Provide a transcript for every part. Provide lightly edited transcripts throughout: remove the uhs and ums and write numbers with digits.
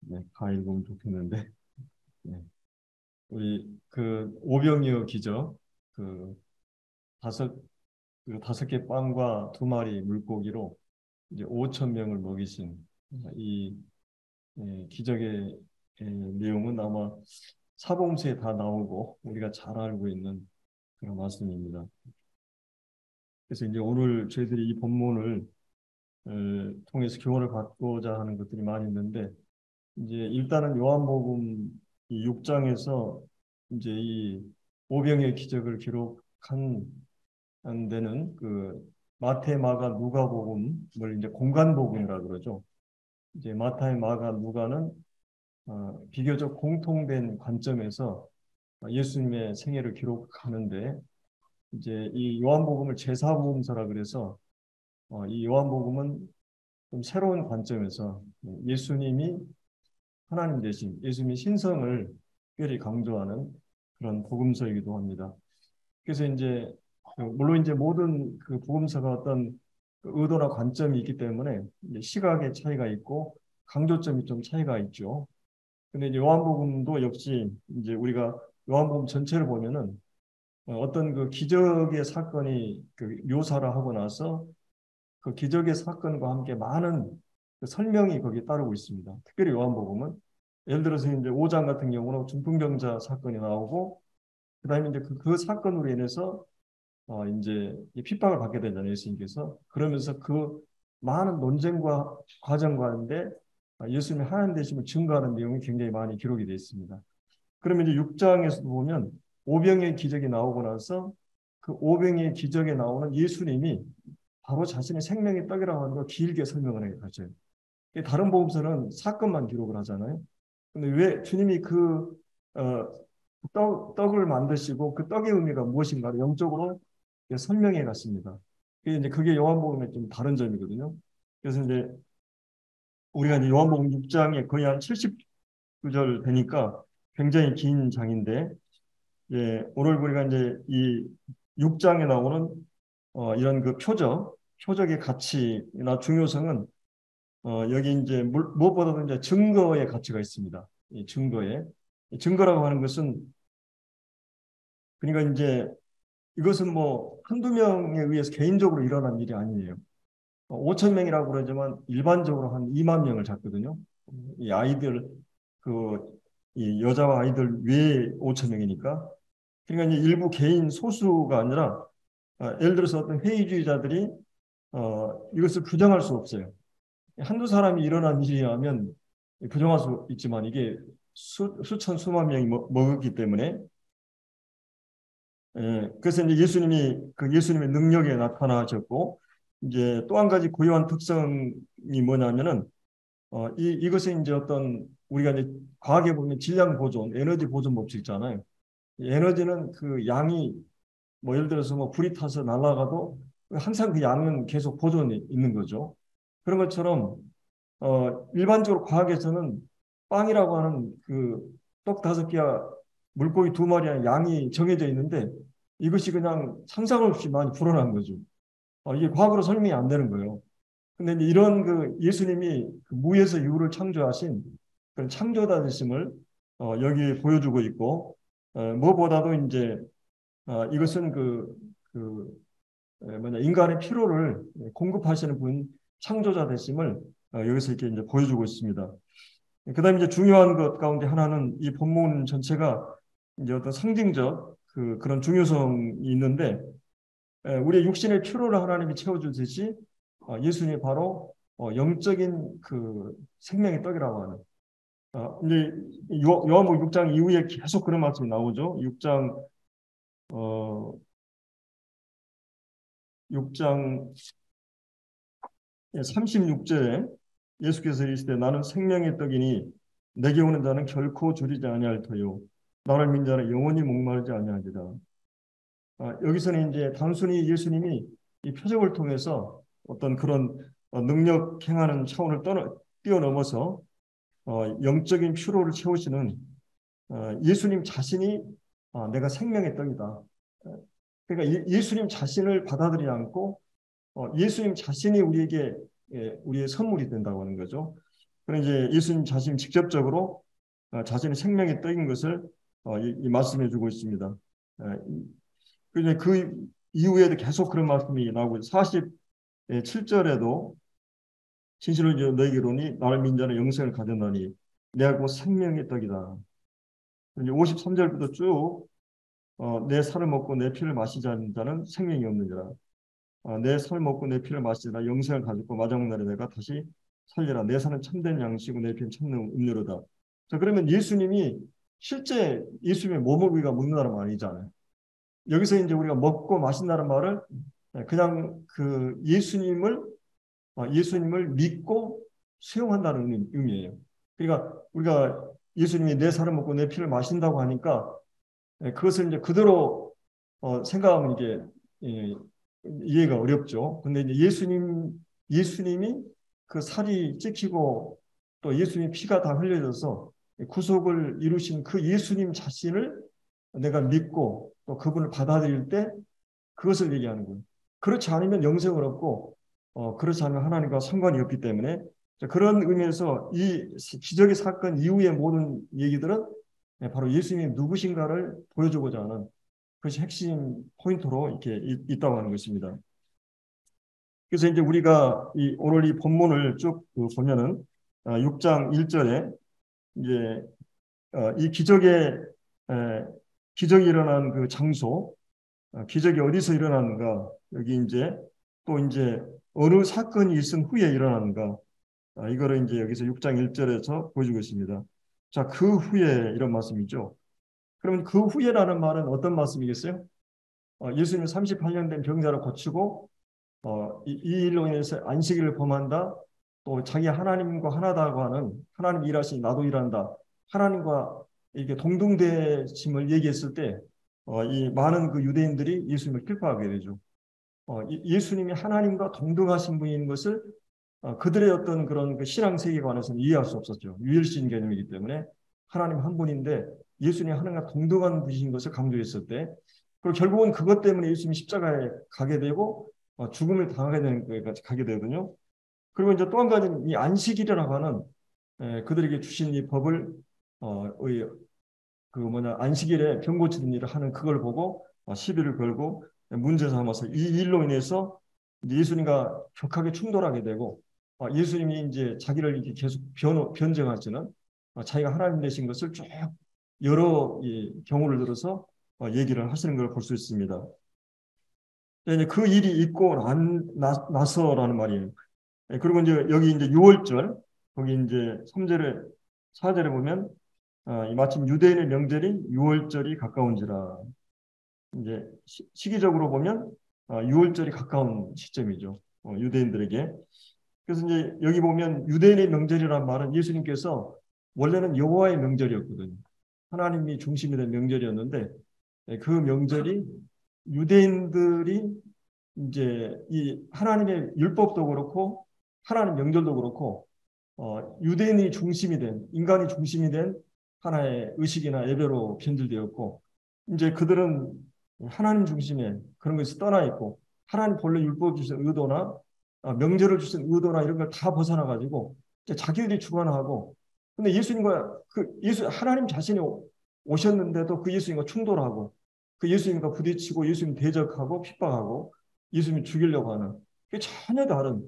네, 다 읽으면 좋겠는데. 네. 우리 그 오병이어 기적 그 다섯 다섯 개 빵과 두 마리 물고기로 이제 5천 명을 먹이신 이 기적의 내용은 아마 사복음서에 다 나오고 우리가 잘 알고 있는 그런 말씀입니다. 그래서 이제 오늘 저희들이 이 본문을 통해서 교훈을 받고자 하는 것들이 많이 있는데 이제 일단은 요한복음 이 6장에서 이제 이 오병의 기적을 기록한 데는 그 마태, 마가, 누가복음을 이제 공간복음이라 그러죠. 이제 마태, 마가, 누가는 비교적 공통된 관점에서 예수님의 생애를 기록하는데 이제 이 요한복음을 제사복음서라 그래서 이 요한복음은 좀 새로운 관점에서 예수님이 하나님 대신 예수님의 신성을 특별히 강조하는 그런 복음서이기도 합니다. 그래서 이제 물론 이제 모든 그 복음서가 어떤 그 의도나 관점이 있기 때문에 이제 시각의 차이가 있고 강조점이 좀 차이가 있죠. 근데 이제 요한복음도 역시 이제 우리가 요한복음 전체를 보면은 어떤 그 기적의 사건이 그 묘사를 하고 나서 그 기적의 사건과 함께 많은 그 설명이 거기에 따르고 있습니다. 특별히 요한복음은 예를 들어서 이제 5장 같은 경우는 중풍병자 사건이 나오고 그다음에 이제 그 사건으로 인해서 이제 핍박을 받게 되잖아요, 예수님께서. 그러면서 그 많은 논쟁과 과정 가운데 예수님의 하나님 되심을 증거하는 내용이 굉장히 많이 기록이 되어 있습니다. 그러면 이제 6장에서도 보면 오병의 기적이 나오고 나서 그 오병의 기적에 나오는 예수님이 바로 자신의 생명의 떡이라고 하는 걸 길게 설명을 해 가져요. 다른 복음서는 사건만 기록을 하잖아요. 근데 왜 주님이 그 떡을 만드시고 그 떡의 의미가 무엇인가를 영적으로 설명해 갔습니다. 이제 그게 요한복음의 좀 다른 점이거든요. 그래서 이제 우리가 이제 요한복음 6장에 거의 한 70구절 되니까 굉장히 긴 장인데, 오늘 우리가 이제 이 6장에 나오는 이런 그 표적의 가치나 중요성은 여기 이제 무엇보다도 이제 증거의 가치가 있습니다. 이 증거라고 하는 것은 그러니까 이제 이것은 뭐 한두 명에 의해서 개인적으로 일어난 일이 아니에요. 5천 명이라고 그러지만 일반적으로 한 2만 명을 잡거든요. 이 아이들 이 여자와 아이들 외에 5천 명이니까. 그러니까 이제 일부 개인 소수가 아니라 예를 들어서 어떤 회의주의자들이 이것을 부정할 수 없어요. 한두 사람이 일어난 일이라면 부정할 수 있지만 이게 수천 수만 명이 먹었기 때문에 그래서 이제 예수님이 그 예수님의 능력에 나타나셨고 이제 또 한 가지 고유한 특성이 뭐냐면은 이것은 이제 어떤 우리가 이제 과학에 보면 질량 보존, 에너지 보존 법칙 있잖아요. 이 에너지는 그 양이 뭐 예를 들어서 뭐 불이 타서 날아가도 항상 그 양은 계속 보존이 있는 거죠. 그런 것처럼 일반적으로 과학에서는 빵이라고 하는 그 떡 다섯 개와 물고기 두 마리의 양이 정해져 있는데 이것이 그냥 상상 없이 많이 불어난 거죠. 이게 과학으로 설명이 안 되는 거예요. 근데 이제 이런 그 예수님이 그 무에서 유를 창조하신 그런 창조자 되심을 여기 보여주고 있고 무엇보다도 이제 이것은 뭐냐 인간의 필요를 공급하시는 분 창조자 되심을 여기서 이렇게 이제 보여주고 있습니다. 그다음에 이제 중요한 것 가운데 하나는 이 본문 전체가 이제 어떤 상징적 그런 중요성이 있는데 우리의 육신의 필요를 하나님이 채워주듯이 예수님이 바로 영적인 그 생명의 떡이라고 하는 이제 요한복음 6장 이후에 계속 그런 말씀이 나오죠. 6장 36절에 예수께서 이르시되 나는 생명의 떡이니 내게 오는 자는 결코 줄이지 아니할 터요 나를 믿는 자는 영원히 목마르지 아니하리라. 여기서는 이제 단순히 예수님이 이 표적을 통해서 어떤 그런 능력 행하는 차원을 뛰어넘어서 영적인 피로를 채우시는 예수님 자신이 내가 생명의 떡이다. 그러니까 예수님 자신을 받아들이지 않고 예수님 자신이 우리에게 우리의 선물이 된다고 하는 거죠. 그런 이제 예수님 자신이 직접적으로 자신의 생명의 떡인 것을 이 말씀해 주고 있습니다. 그 이후에도 계속 그런 말씀이 나오고 47절에도 진실로 너희에게 이르노니 나를 믿는 자는 영생을 가졌나니 내가 곧 생명의 떡이다. 이제 53절부터 쭉 내 살을 먹고 내 피를 마시지 않는 자는 생명이 없느니라. 내 살 먹고 내 피를 마시라 영생을 가졌고 마지막 날에 내가 다시 살리라. 내 살은 참된 양식이고 내 피는 참된 음료로다. 자, 그러면 예수님이 실제 예수님의 몸을 우리가 먹는다는 말 아니잖아요. 여기서 이제 우리가 먹고 마신다는 말을 그냥 그 예수님을 믿고 수용한다는 의미예요. 그러니까 우리가 예수님이 내 살을 먹고 내 피를 마신다고 하니까 그것을 이제 그대로 생각하면 이게 예, 이해가 어렵죠. 근데 이제 예수님이 그 살이 찢기고 또 예수님 피가 다 흘려져서 구속을 이루신 그 예수님 자신을 내가 믿고 또 그분을 받아들일 때 그것을 얘기하는 거예요. 그렇지 않으면 영생을 얻고 그렇지 않으면 하나님과 상관이 없기 때문에 그런 의미에서 이 기적의 사건 이후의 모든 얘기들은 바로 예수님이 누구신가를 보여주고자 하는 그것이 핵심 포인트로 이렇게 있다고 하는 것입니다. 그래서 이제 우리가 오늘 이 본문을 쭉 보면은 6장 1절에 이제 이 기적이 일어난 그 장소, 기적이 어디서 일어나는가, 여기 이제 또 이제 어느 사건이 있은 후에 일어나는가, 이거를 이제 여기서 6장 1절에서 보여주고 있습니다. 자, 그 후에 이런 말씀이죠. 그러면 그 후에라는 말은 어떤 말씀이겠어요? 예수님 38년 된 병자를 고치고 이 일로 인해서 안식일을 범한다. 또 자기 하나님과 하나다고 하는 하나님 일하시니 나도 일한다. 하나님과 이렇게 동등되심을 얘기했을 때 이 많은 그 유대인들이 예수님을 필파하게 되죠. 예수님이 하나님과 동등하신 분인 것을 그들의 어떤 그런 그 신앙 세계관에서는 이해할 수 없었죠. 유일신 개념이기 때문에 하나님 한 분인데 예수님이 하나님과 동등한 분이신 것을 강조했을 때 그리고 결국은 그것 때문에 예수님이 십자가에 가게 되고 죽음을 당하게 되는 것까지 가게 되거든요. 그리고 이제 또 한 가지는 이 안식일이라고 하는 그들에게 주신 이 법을 그 뭐냐 안식일에 병 고치는 일을 하는 그걸 보고 시비를 걸고 문제 삼아서 이 일로 인해서 예수님과 격하게 충돌하게 되고 예수님이 이제 자기를 이렇게 계속 변증하시는 자기가 하나님 되신 것을 쭉 여러 경우를 들어서 얘기를 하시는 걸 볼 수 있습니다. 이제 그 일이 있고 나서라는 말이에요. 그리고 이제 여기 이제 6월절 거기 이제 3절에 4절에 보면 마침 유대인의 명절인 6월절이 가까운지라 이제 시기적으로 보면 6월절이 가까운 시점이죠. 유대인들에게. 그래서 이제 여기 보면 유대인의 명절이란 말은 예수님께서 원래는 여호와의 명절이었거든요. 하나님이 중심이 된 명절이었는데 그 명절이 유대인들이 이제 이 하나님의 율법도 그렇고 하나님 명절도 그렇고 유대인이 중심이 된 인간이 중심이 된 하나의 의식이나 예배로 변질되었고 이제 그들은 하나님 중심의 그런 것이 떠나 있고 하나님 본래 율법 주신 의도나 명절을 주신 의도나 이런 걸 다 벗어나 가지고 자기들이 주관하고 근데 예수님과 하나님 자신이 오셨는데도 그 예수님과 충돌하고 그 예수님과 부딪히고 예수님 대적하고 핍박하고 예수님 죽이려고 하는 그게 전혀 다른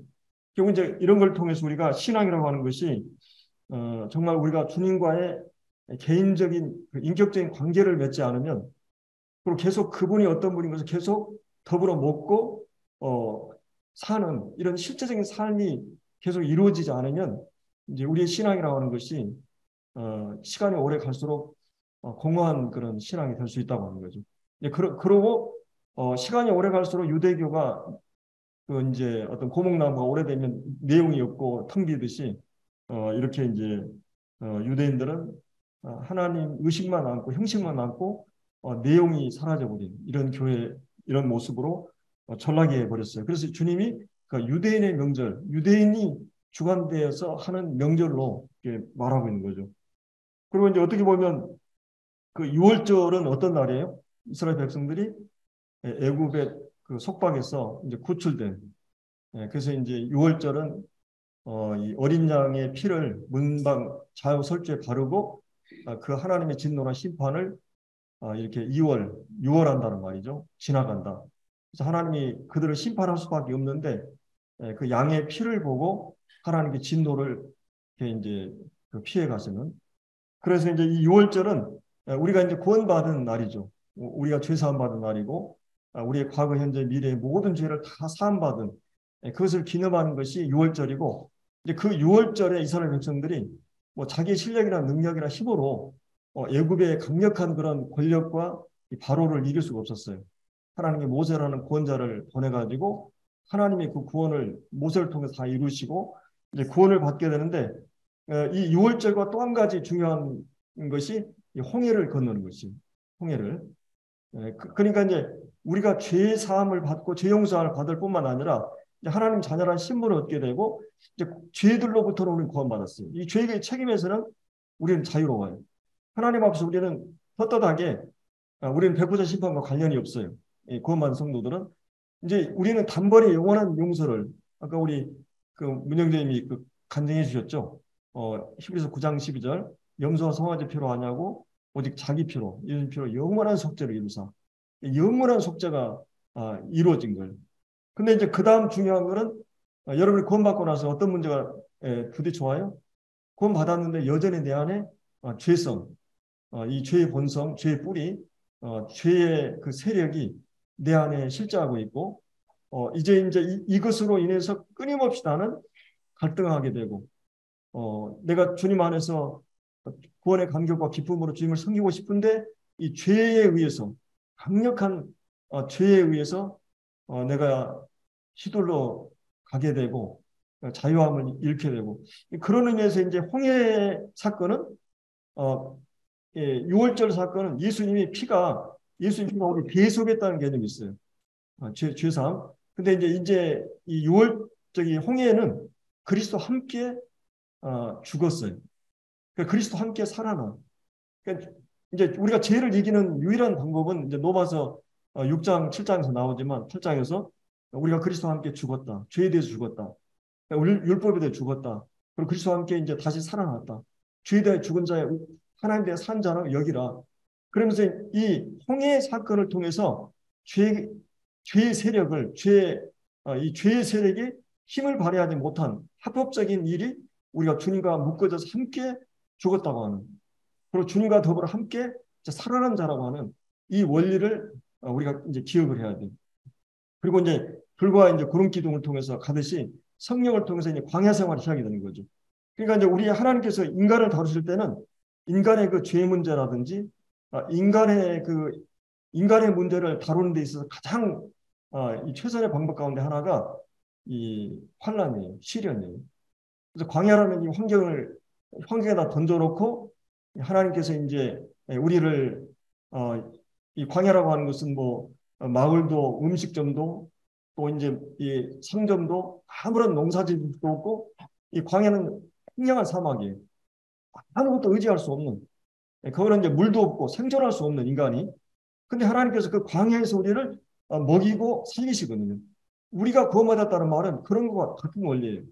결국 이제 이런 걸 통해서 우리가 신앙이라고 하는 것이 정말 우리가 주님과의 개인적인 인격적인 관계를 맺지 않으면 그리고 계속 그분이 어떤 분인 것을 계속 더불어 먹고 사는 이런 실제적인 삶이 계속 이루어지지 않으면 이제 우리의 신앙이라고 하는 것이 시간이 오래 갈수록 공허한 그런 신앙이 될 수 있다고 하는 거죠. 그러고 시간이 오래 갈수록 유대교가 그 이제 어떤 고목나무가 오래되면 내용이 없고 텅 비듯이 이렇게 이제 유대인들은 하나님 의식만 남고 형식만 남고 내용이 사라져버린 이런 교회 이런 모습으로 전락해 버렸어요. 그래서 주님이 그 유대인의 명절, 유대인이 주관되어서 하는 명절로 이렇게 말하고 있는 거죠. 그리고 이제 어떻게 보면 그 6월절은 어떤 날이에요? 이스라엘 백성들이 애굽의 그 속박에서 이제 구출된 그래서 이제 6월절은 이 어린 양의 피를 문방 좌우 설주에 바르고 그 하나님의 진노나 심판을 이렇게 6월한다는 말이죠. 지나간다. 그래서 하나님이 그들을 심판할 수밖에 없는데 그 양의 피를 보고 하나님의 진노를 이렇게 이제 그 피해 가시는. 그래서 이제 이 6월절은 우리가 이제 구원받은 날이죠. 우리가 죄 사함 받은 날이고 우리의 과거, 현재, 미래의 모든 죄를 다 사함 받은 그것을 기념하는 것이 6월절이고 이제 그 6월절에 이스라엘 백성들이 뭐 자기 실력이나 능력이나 힘으로 애굽의 강력한 그런 권력과 이 바로를 이길 수가 없었어요. 하나님의 모세라는 구원자를 보내가지고 하나님의 그 구원을 모세를 통해서 다 이루시고 이제 구원을 받게 되는데 이 6월절과 또 한 가지 중요한 것이 이 홍해를 건너는 것이 홍해를 그러니까 이제 우리가 죄 사함을 받고 죄 용서를 받을 뿐만 아니라 이제 하나님 자녀란 신분을 얻게 되고 이제 죄들로부터는 우리는 구원받았어요. 이 죄의 책임에서는 우리는 자유로워요. 하나님 앞에서 우리는 떳떳하게 우리는 백부자 심판과 관련이 없어요. 구원받은 성도들은 이제 우리는 단번에 영원한 용서를 아까 우리 그 문영재님이 그 간증해 주셨죠. 히브리서 9장 12절 염소와 송아지 피로 하냐고 오직 자기 피로 예수님 피로 영원한 속죄를 이루사 영원한 속죄가 이루어진 거예요. 근데 이제 그 다음 중요한 거는 여러분이 구원받고 나서 어떤 문제가 부딪혀와요? 구원받았는데 여전히 내 안에 죄성, 이 죄의 본성, 죄의 뿌리, 죄의 그 세력이 내 안에 실제하고 있고 이제 이것으로 인해서 끊임없이 나는 갈등하게 되고 내가 주님 안에서 구원의 감격과 기쁨으로 주님을 섬기고 싶은데 이 죄에 의해서 강력한 죄에 의해서 내가 휘둘러 가게 되고 자유함을 잃게 되고 그런 의미에서 이제 홍해 사건은 예, 6월절 사건은 예수님 피가 우리 배속했다는 개념이 있어요. 죄사함. 근데 이제 이 6월 저기 홍해에는 그리스도 함께 죽었어요. 그러니까 그리스도 함께 살아나. 그러니까 이제 우리가 죄를 이기는 유일한 방법은 이제 로마서 6장, 7장에서 나오지만 8장에서 우리가 그리스도와 함께 죽었다. 죄에 대해서 죽었다. 율법에 대해 죽었다. 그리고 그리스도와 함께 이제 다시 살아났다. 죄에 대해 죽은 자의 하나님 대해 산 자는 여기라. 그러면서 이 홍해 사건을 통해서 죄의 세력을 이 죄의 세력이 힘을 발휘하지 못한 합법적인 일이 우리가 주님과 묶어져서 함께 죽었다고 하는 그리고 주님과 더불어 함께 살아난 자라고 하는 이 원리를 우리가 이제 기억을 해야 돼요. 그리고 이제 불과 이제 구름 기둥을 통해서 가듯이 성령을 통해서 이제 광야 생활을 시작이 되는 거죠. 그러니까 이제 우리 하나님께서 인간을 다루실 때는 인간의 그 죄 문제라든지 인간의 문제를 다루는 데 있어서 가장 이 최선의 방법 가운데 하나가 이 환란이에요, 시련이에요. 그래서 광야라는 이 환경에다 던져놓고 하나님께서 이제 우리를 이 광야라고 하는 것은 뭐 마을도 음식점도 또 이제 이 상점도 아무런 농사짓도 없고 이 광야는 황량한 사막이에요. 아무것도 의지할 수 없는 거기는 이제 물도 없고 생존할 수 없는 인간이 근데 하나님께서 그 광야에서 우리를 먹이고 살리시거든요. 우리가 구원받았다는 말은 그런 것과 같은 원리예요.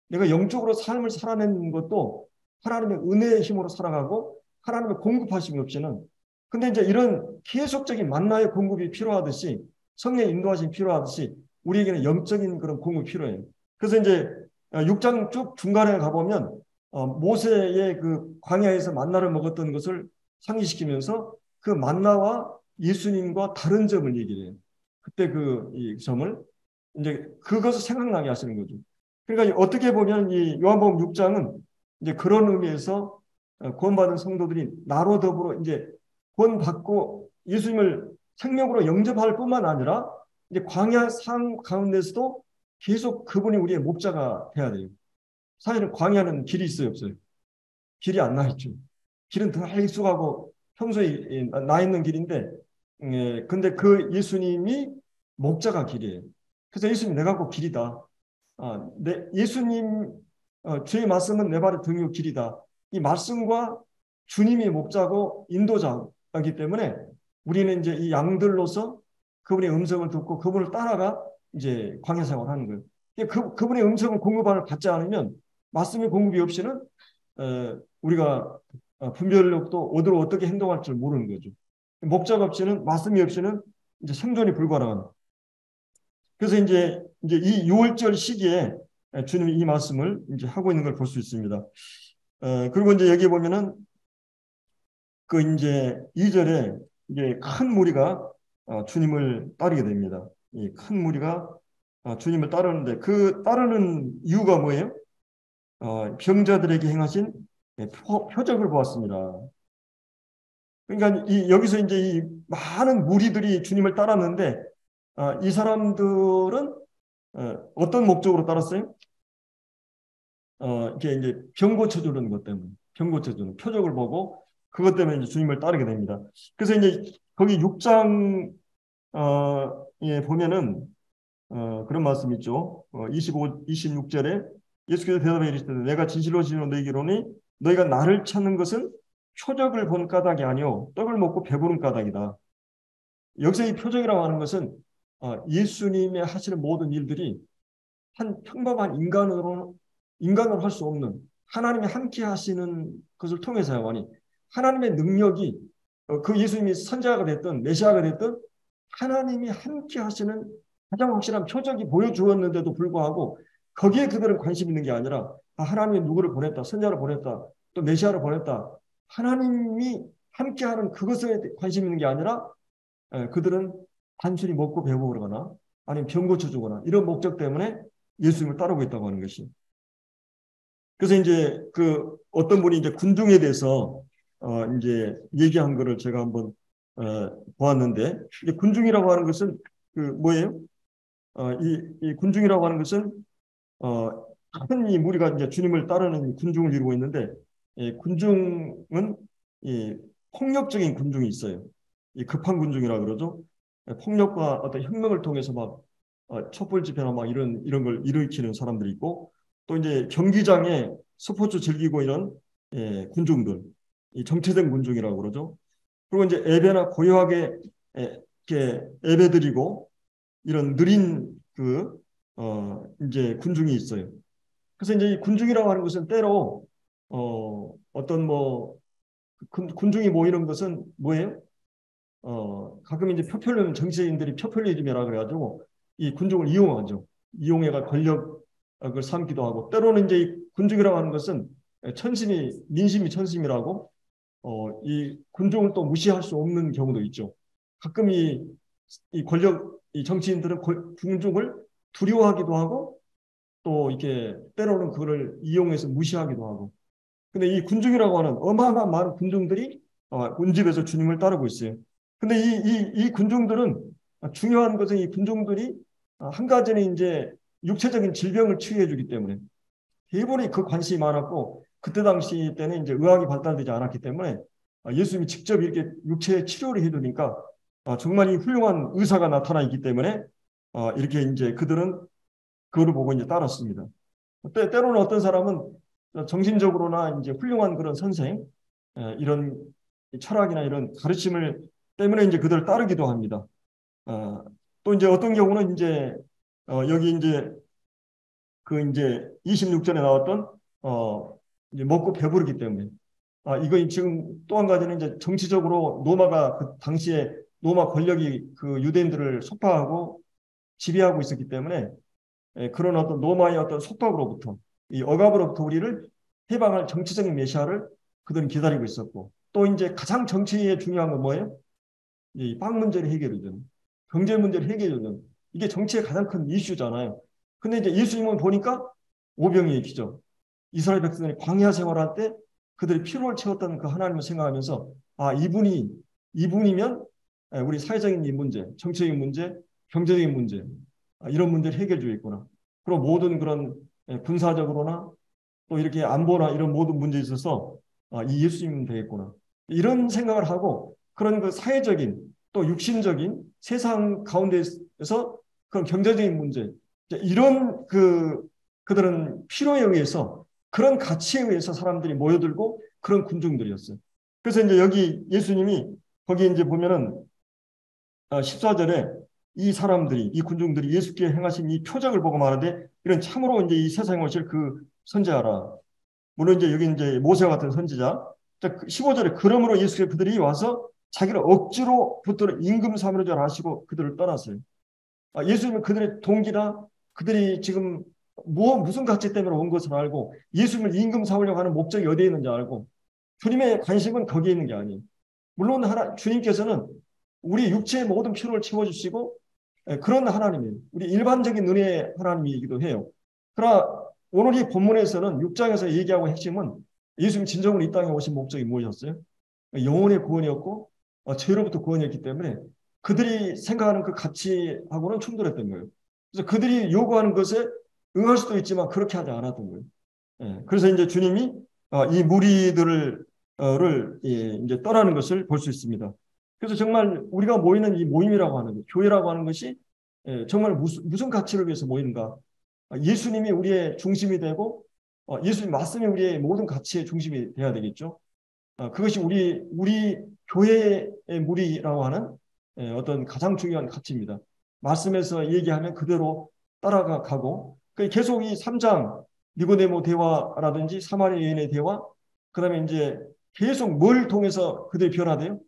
내가 영적으로 삶을 살아내는 것도 하나님의 은혜의 힘으로 살아가고 하나님의 공급하심이 없이는 근데 이제 이런 계속적인 만나의 공급이 필요하듯이 성령의 인도하심이 필요하듯이 우리에게는 영적인 그런 공급이 필요해요. 그래서 이제 6장 쭉 중간에 가보면 모세의 그 광야에서 만나를 먹었던 것을 상기시키면서 그 만나와 예수님과 다른 점을 얘기를 해요. 그때 이 점을 이제 그것을 생각나게 하시는 거죠. 그러니까 어떻게 보면 이 요한복음 6장은 이제 그런 의미에서 구원받은 성도들이 나로 더불어 이제 구원받고 예수님을 생명으로 영접할 뿐만 아니라 이제 광야 삶 가운데서도 계속 그분이 우리의 목자가 돼야 돼요. 사실은 광야는 길이 있어요, 없어요? 길이 안 나 있죠. 길은 더 익숙하고 평소에 나 있는 길인데, 근데 그 예수님이 목자가 길이에요. 그래서 예수님 내가 곧 길이다. 예수님 주의 말씀은 내 발의 등이요 길이다. 이 말씀과 주님이 목자고 인도자이기 때문에 우리는 이제 이 양들로서 그분의 음성을 듣고 그분을 따라가 이제 광야 생활하는 거예요. 그분의 음성을 공급을 받지 않으면 말씀의 공급이 없이는 우리가 분별력도 어떻게 행동할 줄 모르는 거죠. 목자가 없이는 말씀이 없이는 이제 생존이 불가능한. 그래서 이제 이 6월절 시기에 주님이 이 말씀을 이제 하고 있는 걸 볼 수 있습니다. 그리고 이제 여기 보면은 그 이제 2절에 이제 큰 무리가 주님을 따르게 됩니다. 이 큰 무리가 주님을 따르는데 그 따르는 이유가 뭐예요? 병자들에게 행하신 표적을 보았습니다. 그러니까 여기서 이제 이 많은 무리들이 주님을 따랐는데 이 사람들은 어떤 목적으로 따랐어요? 이게 이제 병 고쳐주는 것 때문에 병 고쳐주는 표적을 보고 그것 때문에 이제 주님을 따르게 됩니다. 그래서 이제 거기 6장 예, 보면은 그런 말씀 있죠. 26절에 예수께서 대답해 이르시되 내가 진실로 진실로 너희에게 이르노니 너희가 나를 찾는 것은 표적을 본 까닭이 아니요 떡을 먹고 배부른 까닭이다. 여기서 이 표적이라고 하는 것은 예수님의 하시는 모든 일들이 한 평범한 인간으로 할 수 없는 하나님이 함께 하시는 것을 통해서야만이 하나님의 능력이 그 예수님이 선지자가 됐든 메시아가 됐든 하나님이 함께 하시는 가장 확실한 표적이 보여주었는데도 불구하고 거기에 그들은 관심 있는 게 아니라 하나님이 누구를 보냈다, 선지자를 보냈다, 또 메시아를 보냈다. 하나님이 함께하는 그것에 관심 있는 게 아니라 그들은 단순히 먹고 배부르거나 아니면 병 고쳐주거나 이런 목적 때문에 예수님을 따르고 있다고 하는 것이. 그래서 이제 그 어떤 분이 이제 군중에 대해서 이제 얘기한 거를 제가 한번 보았는데 이제 군중이라고 하는 것은 그 뭐예요? 이 군중이라고 하는 것은 큰 이 무리가 이제 주님을 따르는 군중을 이루고 있는데 군중은 이 폭력적인 군중이 있어요. 이 급한 군중이라 그러죠. 폭력과 어떤 혁명을 통해서 막 촛불 집회나 막 이런 걸 일으키는 사람들이 있고 또 이제 경기장에 스포츠 즐기고 이런 군중들, 이 정체된 군중이라고 그러죠. 그리고 이제 예배나 고요하게 이렇게 예배드리고 이런 느린 이제 군중이 있어요. 그래서 이제 이 군중이라고 하는 것은 때로 어떤 뭐 군중이 모이는 것은 뭐예요? 가끔 이제 정치인들이 표퓰리즘이라 그래가지고 이 군중을 이용하죠. 이용해가 권력을 삼기도 하고 때로는 이제 이 군중이라고 하는 것은 민심이 천심이라고 이 군중을 또 무시할 수 없는 경우도 있죠. 가끔 이 정치인들은 군중을 두려워하기도 하고 또 이렇게 때로는 그거를 이용해서 무시하기도 하고. 근데 이 군중이라고 하는 어마어마한 많은 군중들이 온 집에서 주님을 따르고 있어요. 근데 이 군중들은 중요한 것은 이 군중들이 한 가지는 이제 육체적인 질병을 치유해 주기 때문에 대부분이 그 관심이 많았고 그때 당시 때는 이제 의학이 발달되지 않았기 때문에 예수님이 직접 이렇게 육체 치료를 해주니까 정말 이 훌륭한 의사가 나타나 있기 때문에 이렇게 이제 그들은 그거를 보고 이제 따랐습니다. 때로는 어떤 사람은 정신적으로나 이제 훌륭한 그런 선생 이런 철학이나 이런 가르침을 때문에 이제 그들을 따르기도 합니다. 또 이제 어떤 경우는 이제 여기 이제 26절에 나왔던 이제 먹고 배부르기 때문에 이거 지금 또 한 가지는 이제 정치적으로 로마가 그 당시에 로마 권력이 그 유대인들을 속파하고 지배하고 있었기 때문에 그런 어떤 로마의 어떤 속박으로부터 이 억압으로부터 우리를 해방할 정치적인 메시아를 그들은 기다리고 있었고 또 이제 가장 정치에 중요한 건 뭐예요? 이 빵 문제를 해결해주는 경제 문제를 해결해주는 이게 정치의 가장 큰 이슈잖아요. 근데 이제 예수님은 보니까 오병이의 기적 이스라엘 백성들이 광야 생활할 때 그들이 피로를 채웠던 그 하나님을 생각하면서 이분이면 우리 사회적인 이 문제, 정치적인 문제, 경제적인 문제 이런 문제를 해결해 주겠구나. 그리고 모든 그런 군사적으로나 또 이렇게 안보나 이런 모든 문제에 있어서 이 예수님은 되겠구나. 이런 생각을 하고 그런 그 사회적인 또 육신적인 세상 가운데에서 그런 경제적인 문제 이런 그들은 필요에 의해서 그런 가치에 의해서 사람들이 모여들고 그런 군중들이었어요. 그래서 이제 여기 예수님이 거기 이제 보면은 14절에 이 사람들이, 이 군중들이 예수께 행하신 이 표적을 보고 말하되 이런 참으로 이제 이 세상에 오실 그 선지자라. 물론 이제 여기 이제 모세와 같은 선지자. 15절에 그러므로 예수께 그들이 와서 자기를 억지로 붙들어 임금 삼으로 줄 아시고 그들을 떠났어요. 예수님은 그들의 동기나 그들이 지금 무슨 가치 때문에 온 것을 알고 예수님을 임금 삼으려고 하는 목적이 어디에 있는지 알고 주님의 관심은 거기에 있는 게 아니에요. 물론 주님께서는 우리 육체의 모든 필요를 채워주시고 그런 하나님이에요. 우리 일반적인 은혜의 하나님이기도 해요. 그러나 오늘 이 본문에서는 6장에서 얘기하고 핵심은 예수님 진정으로 이 땅에 오신 목적이 무엇이었어요? 영혼의 구원이었고 죄로부터 구원이었기 때문에 그들이 생각하는 그 가치하고는 충돌했던 거예요. 그래서 그들이 요구하는 것에 응할 수도 있지만 그렇게 하지 않았던 거예요. 그래서 이제 주님이 이 무리들을 이제 떠나는 것을 볼 수 있습니다. 그래서 정말 우리가 모이는 이 모임이라고 하는 것, 교회라고 하는 것이 정말 무슨 가치를 위해서 모이는가? 예수님이 우리의 중심이 되고 예수님 말씀이 우리의 모든 가치의 중심이 돼야 되겠죠. 그것이 우리 교회의 무리라고 하는 어떤 가장 중요한 가치입니다. 말씀에서 얘기하면 그대로 따라가고 계속 이 3장 니고데모 대화라든지 사마리아 여인의 대화 그다음에 이제 계속 뭘 통해서 그들이 변화돼요?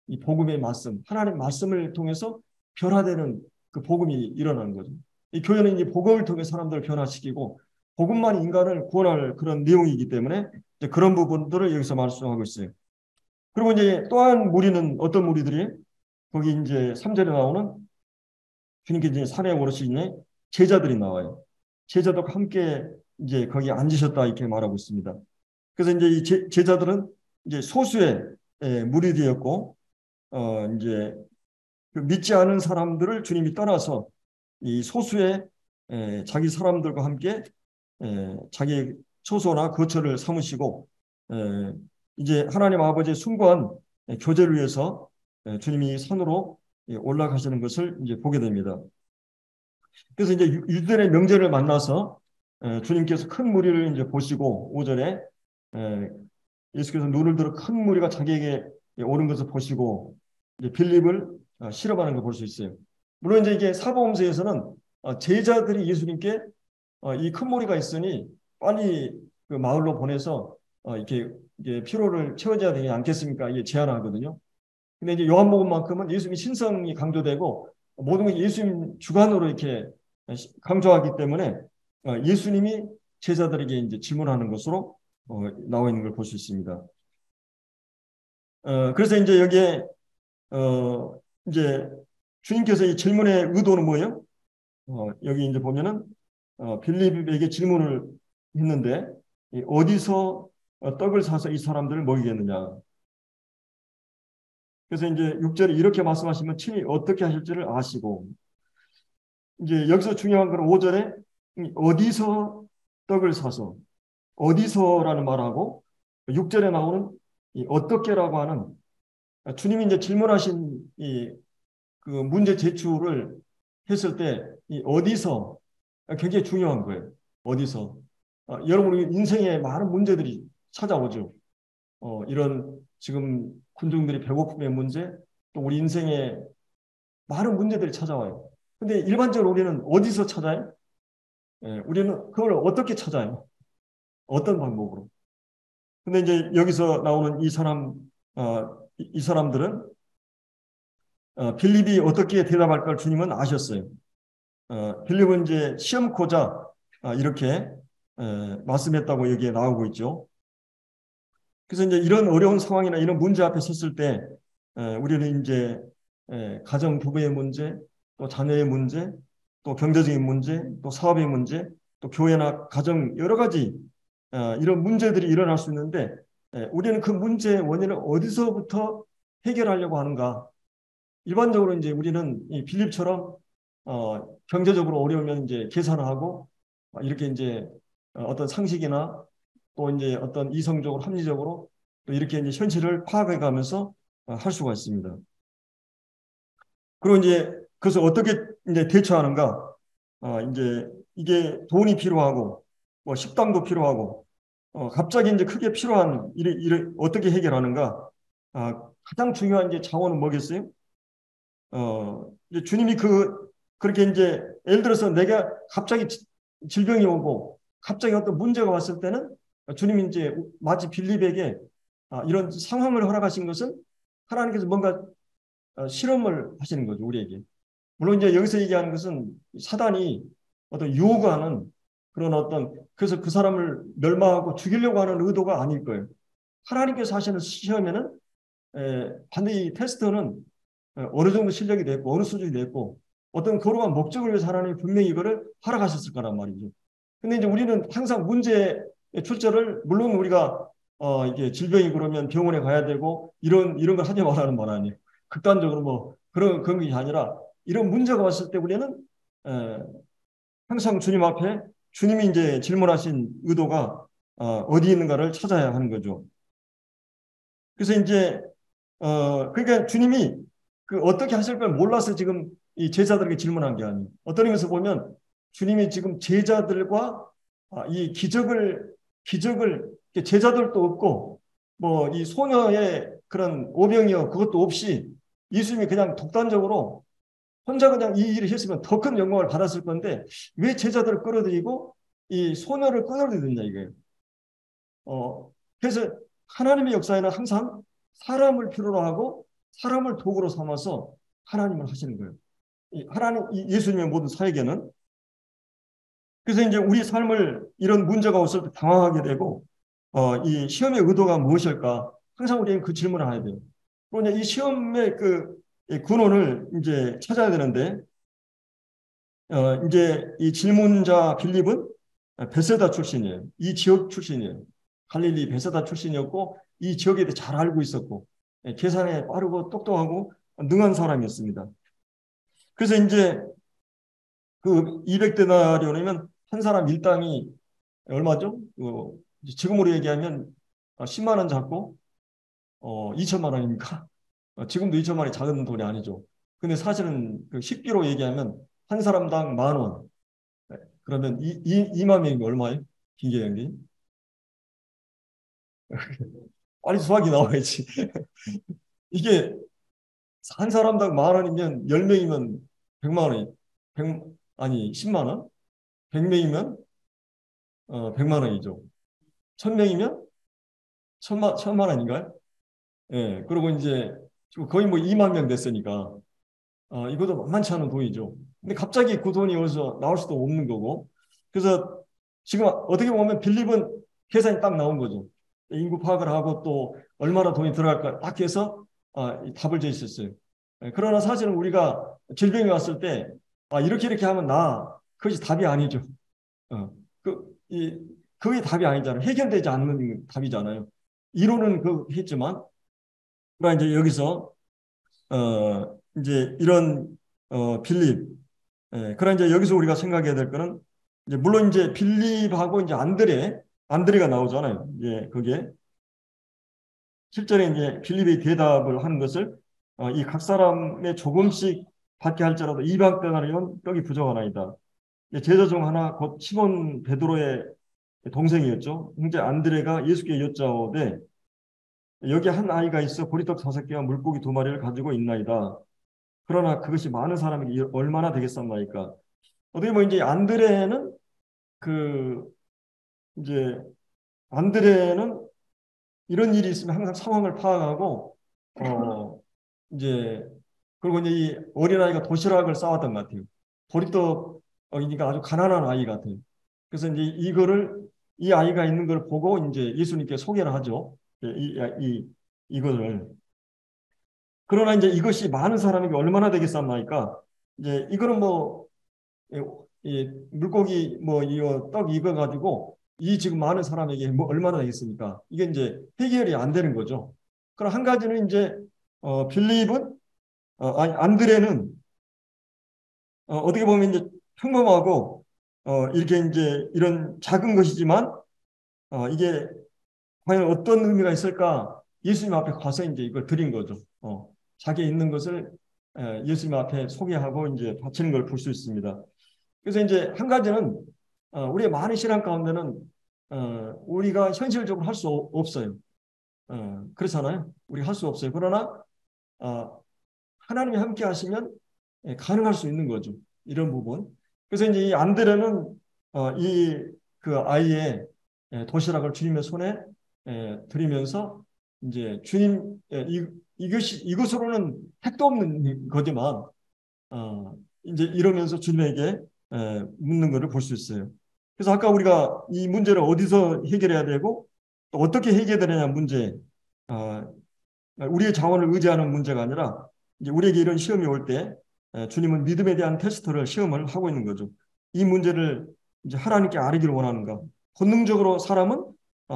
이 복음의 말씀, 하나님 말씀을 통해서 변화되는 그 복음이 일어나는 거죠. 이 교회는 이 복음을 통해 사람들을 변화시키고 복음만이 인간을 구원할 그런 내용이기 때문에 이제 그런 부분들을 여기서 말씀하고 있어요. 그리고 이제 또한 무리는 어떤 무리들이 거기 이제 3절에 나오는 주님께 이제 산에 오르시니 제자들이 나와요. 제자들과 함께 이제 거기 앉으셨다 이렇게 말하고 있습니다. 그래서 이제 이 제자들은 이제 소수의 무리들이었고 이제 그 믿지 않은 사람들을 주님이 떠나서 이 소수의 자기 사람들과 함께 자기 처소나 거처를 삼으시고 이제 하나님 아버지의 숭고한 교제를 위해서 주님이 산으로 올라가시는 것을 이제 보게 됩니다. 그래서 이제 유대인의 명절을 만나서 주님께서 큰 무리를 이제 보시고 5절에 예수께서 눈을 들어 큰 무리가 자기에게 오는 것을 보시고 이제 빌립을 실험하는 걸 볼 수 있어요. 물론 이제 이게 사복음서에서는 제자들이 예수님께 이 큰 무리가 있으니 빨리 그 마을로 보내서 이게 피로를 채워줘야 되지 않겠습니까? 이게 제안하거든요. 근데 이제 요한복음만큼은 예수님이 신성이 강조되고 모든 게 예수님 주관으로 이렇게 강조하기 때문에 예수님이 제자들에게 이제 질문하는 것으로 나와 있는 걸 볼 수 있습니다. 그래서 이제 여기에 이제 주님께서 이 질문의 의도는 뭐예요? 여기 이제 보면은 빌립에게 질문을 했는데 어디서 떡을 사서 이 사람들을 먹이겠느냐? 그래서 이제 6절에 이렇게 말씀하시면 친히 어떻게 하실지를 아시고 이제 여기서 중요한 건 5절에 어디서 떡을 사서 어디서라는 말하고 6절에 나오는 이 어떻게라고 하는 주님이 이제 질문하신 이 그 문제 제출을 했을 때 이 어디서 굉장히 중요한 거예요. 어디서 여러분 우리 인생에 많은 문제들이 찾아오죠. 이런 지금 군중들이 배고픔의 문제 또 우리 인생에 많은 문제들이 찾아와요. 근데 일반적으로 우리는 어디서 찾아요? 우리는 그걸 어떻게 찾아요? 어떤 방법으로? 근데 이제 여기서 나오는 이 사람들은 빌립이 어떻게 대답할까 주님은 아셨어요. 빌립은 이제 시험코자 이렇게 말씀했다고 여기에 나오고 있죠. 그래서 이제 이런 어려운 상황이나 이런 문제 앞에 섰을 때 우리는 이제 가정 부부의 문제, 또 자녀의 문제, 또 경제적인 문제, 또 사업의 문제, 또 교회나 가정 여러 가지 이런 문제들이 일어날 수 있는데 우리는 그 문제의 원인을 어디서부터 해결하려고 하는가? 일반적으로 이제 우리는 이 빌립처럼 경제적으로 어려우면 이제 계산을 하고 이렇게 이제 어떤 상식이나 또 이제 어떤 이성적으로 합리적으로 또 이렇게 이제 현실을 파악해 가면서 할 수가 있습니다. 그리고 이제 그래서 어떻게 이제 대처하는가? 이제 이게 돈이 필요하고 뭐 식당도 필요하고 갑자기 이제 크게 필요한 일을 어떻게 해결하는가? 가장 중요한 게 자원은 뭐겠어요? 이제 주님이 그렇게 이제 예를 들어서 내가 갑자기 질병이 오고 갑자기 어떤 문제가 왔을 때는 주님이 이제 마치 빌립에게 이런 상황을 허락하신 것은 하나님께서 뭔가 실험을 하시는 거죠, 우리에게. 물론 이제 여기서 얘기하는 것은 사단이 어떤 유혹하는 그런 그래서 그 사람을 멸망하고 죽이려고 하는 의도가 아닐 거예요. 하나님께서 하시는 시험에는 반드시 이 테스트는 어느 정도 실력이 됐고 어느 수준이 됐고 어떤 거룩한 목적을 위해서 하나님이 분명히 이거를 허락하셨을 거란 말이죠. 근데 이제 우리는 항상 문제의 출제를 물론 우리가 이게 질병이 그러면 병원에 가야 되고 이런 걸 하지 말라는 말 아니에요. 극단적으로 뭐 그런 게 아니라 이런 문제가 왔을 때 우리는 에, 항상 주님 앞에 주님이 이제 질문하신 의도가 어디 있는가를 찾아야 하는 거죠. 그래서 이제 그러니까 주님이 어떻게 하실 걸 몰라서 지금 이 제자들에게 질문한 게 아니에요. 어떤 의미에서 보면 주님이 지금 제자들과 이 기적을 제자들도 없고 뭐 이 소녀의 그런 오병이어 그것도 없이 예수님이 그냥 독단적으로 혼자 그냥 이 일을 했으면 더 큰 영광을 받았을 건데 왜 제자들을 끌어들이고 이 소녀를 끌어들이느냐 이거예요. 그래서 하나님의 역사에는 항상 사람을 필요로 하고 사람을 도구로 삼아서 하나님을 하시는 거예요. 예수님의 모든 사역에는. 그래서 이제 우리 삶을 이런 문제가 왔을 때 당황하게 되고, 이 시험의 의도가 무엇일까? 항상 우리는 그 질문을 해야 돼요. 그리고 이제 이 시험의 이 근원을 이제 찾아야 되는데, 이제 이 질문자 빌립은 베세다 출신이에요. 이 지역 출신이에요. 갈릴리 베세다 출신이었고 이 지역에 대해 잘 알고 있었고 계산에 빠르고 똑똑하고 능한 사람이었습니다. 그래서 이제 그 200데나리온이면 한 사람 일당이 얼마죠? 지금으로 얘기하면 10만 원 잡고 2천만 원입니까? 지금도 2천만 원이 작은 돈이 아니죠. 근데 사실은 그 10기로 얘기하면 한 사람당 만 원. 네. 그러면 2만 명이면 얼마예요? 김계영님? 빨리 수학이 나와야지. 이게 한 사람당 만 원이면 10명이면 100만 원이, 100, 아니, 10만 원? 100명이면 100만 원이죠. 1000명이면 천만 원인가요? 예, 그리고 이제 지금 거의 뭐 2만 명 됐으니까 이것도 만만치 않은 돈이죠. 근데 갑자기 그 돈이 어디서 나올 수도 없는 거고. 그래서 지금 어떻게 보면 빌립은 계산이 딱 나온 거죠. 인구 파악을 하고 또 얼마나 돈이 들어갈까 딱 해서 답을 제시했어요. 그러나 사실은 우리가 질병이 왔을 때 이렇게 하면 그것이 답이 아니죠. 어, 그게 답이 아니잖아요. 해결되지 않는 답이잖아요. 이론은 했지만, 그러니까 이제 여기서 이제 이런 빌립, 그러나 이제 여기서 우리가 생각해야 될 거는 이제 물론 이제 빌립하고 이제 안드레가 나오잖아요. 예, 그게 실제로 이제 빌립의 대답을 하는 것을 이 각 사람의 조금씩 받게 할지라도 이방 때나리온 떡이 부족하나이다. 제자 중 하나 곧 시몬 베드로의 동생이었죠. 형제 안드레가 예수께 여짜오되 여기 한 아이가 있어 보리떡 5개와 물고기 2마리를 가지고 있나이다. 그러나 그것이 많은 사람에게 얼마나 되겠습니까? 어떻게 보면 이제 그 이제 안드레는 이런 일이 있으면 항상 상황을 파악하고 이제 그리고 이제 이 어린아이가 도시락을 싸왔던 것 같아요. 보리떡이니까 아주 가난한 아이 같아요. 그래서 이제 이 아이가 있는 걸 보고 이제 예수님께 소개를 하죠. 이거를. 그러나 이제 이것이 많은 사람에게 얼마나 되겠습니까? 이제 이거는 뭐 이 물고기 뭐 이거 떡 이거 가지고 이 지금 많은 사람에게 뭐 얼마나 되겠습니까? 이게 이제 해결이 안 되는 거죠. 그럼 한 가지는 이제 빌립은 아니 안드레는 어떻게 보면 이제 평범하고 이렇게 이제 이런 작은 것이지만 이게 과연 어떤 의미가 있을까? 예수님 앞에 가서 이제 이걸 드린 거죠. 자기의 있는 것을 예수님 앞에 소개하고 이제 바치는 걸 볼 수 있습니다. 그래서 이제 한 가지는 우리의 많은 신앙 가운데는 우리가 현실적으로 할 수 없어요. 그렇잖아요. 우리 할 수 없어요. 그러나 하나님이 함께 하시면 가능할 수 있는 거죠. 이런 부분. 그래서 이제 이 안드레는 이 그 아이의 도시락을 주님의 손에 드리면서 이제 주님 이것으로는 택도 없는 거지만 이제 이러면서 주님에게 묻는 것을 볼 수 있어요. 그래서 아까 우리가 이 문제를 어디서 해결해야 되고 또 어떻게 해결되느냐 문제, 우리의 자원을 의지하는 문제가 아니라 이제 우리에게 이런 시험이 올 때 주님은 믿음에 대한 테스트를 시험을 하고 있는 거죠. 이 문제를 이제 하나님께 아뢰기를 원하는가? 본능적으로 사람은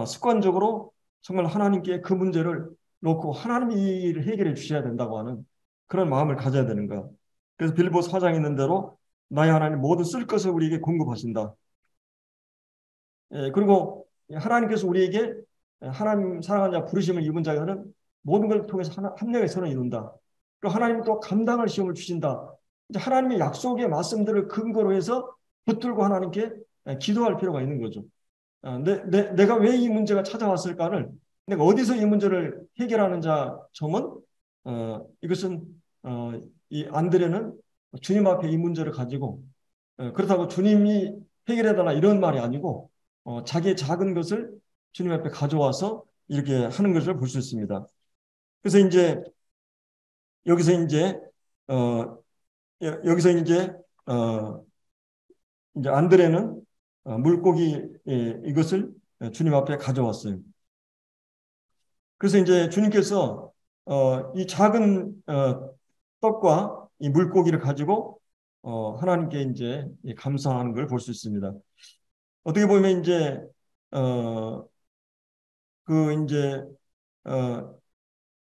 습관적으로 정말 하나님께 그 문제를 놓고 하나님이 이 일을 해결해 주셔야 된다고 하는 그런 마음을 가져야 되는가? 그래서 빌보스 4장에 있는 대로 나의 하나님 모든 쓸 것을 우리에게 공급하신다. 그리고 하나님께서 우리에게 하나님 사랑하는 자 부르심을 입은 자는 모든 걸 통해서 합력의 선을 이룬다. 그리고 하나님은 또 감당할 시험을 주신다. 이제 하나님의 약속의 말씀들을 근거로 해서 붙들고 하나님께 기도할 필요가 있는 거죠. 내가 왜 이 문제가 찾아왔을까를 내가 어디서 이 문제를 해결하는 자 점은 이것은 이 안드레는 주님 앞에 이 문제를 가지고 그렇다고 주님이 해결해달라 이런 말이 아니고 자기의 작은 것을 주님 앞에 가져와서 이렇게 하는 것을 볼 수 있습니다. 그래서 이제 여기서 이제 어, 여기서 이제 안드레는 물고기 이것을 주님 앞에 가져왔어요. 그래서 이제 주님께서 이 작은 떡과 이 물고기를 가지고 하나님께 이제 감사하는 걸 볼 수 있습니다. 어떻게 보면 이제 그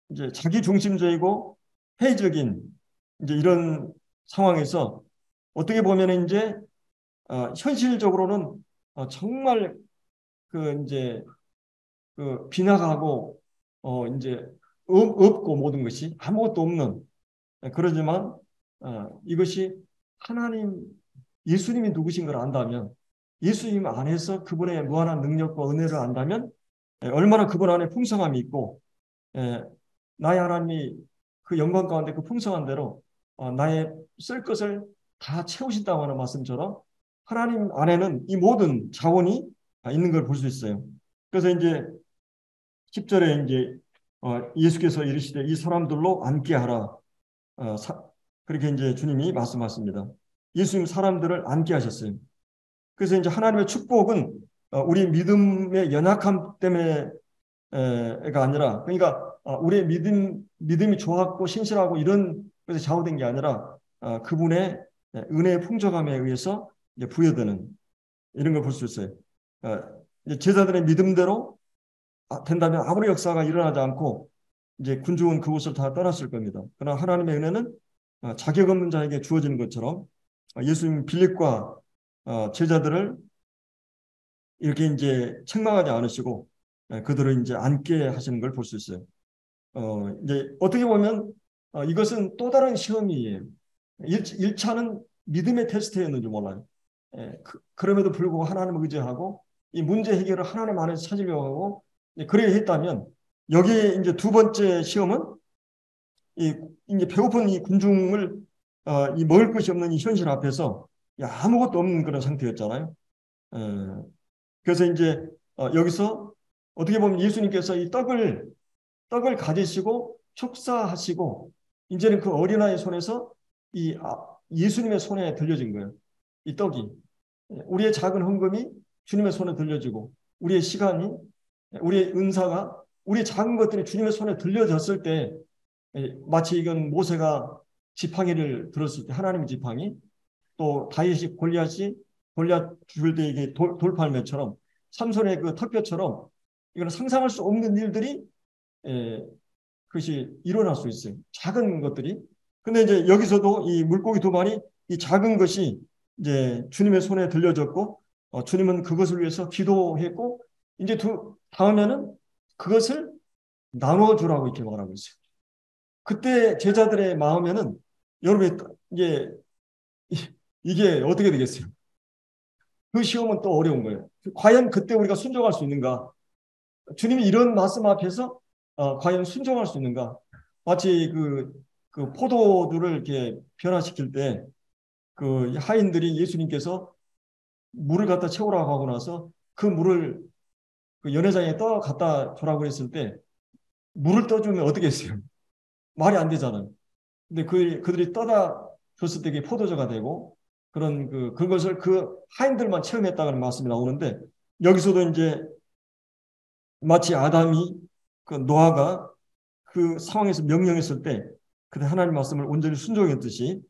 이제 자기 중심적이고 회의적인 이제 이런 상황에서 어떻게 보면 이제 현실적으로는 정말 그 이제 그 빈약하고 이제 없고 모든 것이 아무것도 없는 그러지만 이것이 하나님 예수님이 누구신 걸 안다면 예수님 안에서 그분의 무한한 능력과 은혜를 안다면 얼마나 그분 안에 풍성함이 있고 나의 하나님이 그 영광 가운데 그 풍성한 대로 나의 쓸 것을 다 채우신다고 하는 말씀처럼 하나님 안에는 이 모든 자원이 있는 걸 볼 수 있어요. 그래서 이제 10절에 이제 예수께서 이르시되 이 사람들로 앉게 하라. 그렇게 이제 주님이 말씀하십니다. 예수님 사람들을 앉게 하셨어요. 그래서 이제 하나님의 축복은 우리 믿음의 연약함 때문에가 아니라 그러니까 우리의 믿음이 좋았고 신실하고 이런 것에 좌우된 게 아니라 그분의 은혜의 풍족함에 의해서 이제 부여되는 이런 걸 볼 수 있어요. 이제 제자들의 믿음대로 된다면 아무리 역사가 일어나지 않고 이제 군중은 그곳을 다 떠났을 겁니다. 그러나 하나님의 은혜는 자격 없는 자에게 주어지는 것처럼 예수님 빌립과 제자들을 이렇게 이제 책망하지 않으시고 그들을 이제 앉게 하시는 걸 볼 수 있어요. 이제 어떻게 보면 이것은 또 다른 시험이에요. 1차는 믿음의 테스트였는지 몰라요. 그럼에도 불구하고 하나님을 의지하고 이 문제 해결을 하나님 안에서 찾으려고 하고 그래야 했다면 여기에 이제 두 번째 시험은 이제 배고픈 이 군중을 이 먹을 것이 없는 이 현실 앞에서 아무것도 없는 그런 상태였잖아요. 그래서 이제 여기서 어떻게 보면 예수님께서 이 떡을 가지시고 축사하시고 이제는 그 어린아이 손에서 예수님의 손에 들려진 거예요. 이 떡이 우리의 작은 헌금이 주님의 손에 들려지고 우리의 시간이 우리의 은사가 우리의 작은 것들이 주님의 손에 들려졌을 때 마치 이건 모세가 지팡이를 들었을 때 하나님의 지팡이 또 다윗이 골리앗 죽을 때 이게 돌팔매처럼 삼손의 그 턱뼈처럼 이거는 상상할 수 없는 일들이 그것이 일어날 수 있어요. 작은 것들이. 근데 이제 여기서도 이 물고기 두 마리 이 작은 것이 이제 주님의 손에 들려졌고 주님은 그것을 위해서 기도했고 이제 다음에는 그것을 나눠주라고 이렇게 말하고 있어요. 그때 제자들의 마음에는 여러분 이게 어떻게 되겠어요? 그 시험은 또 어려운 거예요. 과연 그때 우리가 순종할 수 있는가? 주님이 이런 말씀 앞에서 과연 순종할 수 있는가? 마치 그 그 포도주를 이렇게 변화시킬 때 그 하인들이 예수님께서 물을 갖다 채우라고 하고 나서 그 물을 그 연회장에 떠 갖다 주라고 했을 때 물을 떠주면 어떻게 했어요? 말이 안 되잖아요. 근데 그들이 떠다 줬을 때 그게 포도주가 되고 그것을 그 하인들만 체험했다는 말씀이 나오는데 여기서도 이제 마치 아담이 그 노아가 그 상황에서 명령했을 때 그때 하나님 말씀을 온전히 순종했듯이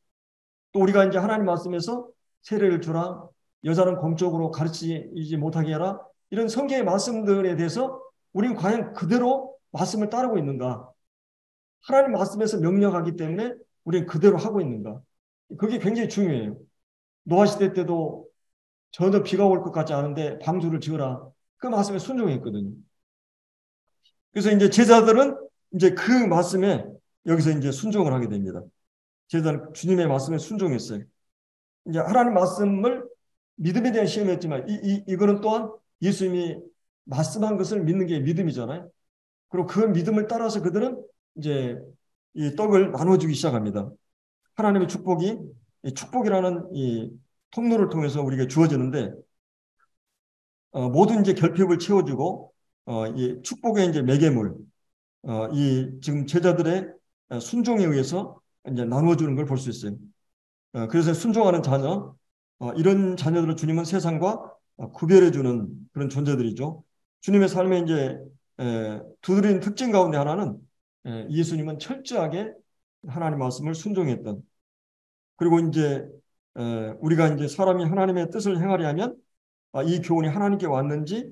또 우리가 이제 하나님 말씀에서 세례를 주라 여자는 공적으로 가르치지 못하게 해라 이런 성경의 말씀들에 대해서 우리는 과연 그대로 말씀을 따르고 있는가? 하나님 말씀에서 명령하기 때문에 우리는 그대로 하고 있는가? 그게 굉장히 중요해요. 노아 시대 때도 전혀 비가 올 것 같지 않은데 방주를 지으라. 그 말씀에 순종했거든요. 그래서 이제 제자들은 이제 그 말씀에 여기서 이제 순종을 하게 됩니다. 제자는 주님의 말씀에 순종했어요. 이제 하나님 말씀을 믿음에 대한 시험이었지만 이거는 또한 예수님이 말씀한 것을 믿는 게 믿음이잖아요. 그리고 그 믿음을 따라서 그들은 이제 이 떡을 나눠주기 시작합니다. 하나님의 축복이 이 축복이라는 이 통로를 통해서 우리에게 주어지는데 모든 이제 결핍을 채워주고 이 축복의 이제 매개물 이 지금 제자들의 순종에 의해서 이제 나누어주는 걸 볼 수 있어요. 그래서 순종하는 자녀 이런 자녀들을 주님은 세상과 구별해주는 그런 존재들이죠. 주님의 삶의 이제 두드린 특징 가운데 하나는 예수님은 철저하게 하나님 말씀을 순종했던 그리고 이제 우리가 이제 사람이 하나님의 뜻을 행하려 하면 이 교훈이 하나님께 왔는지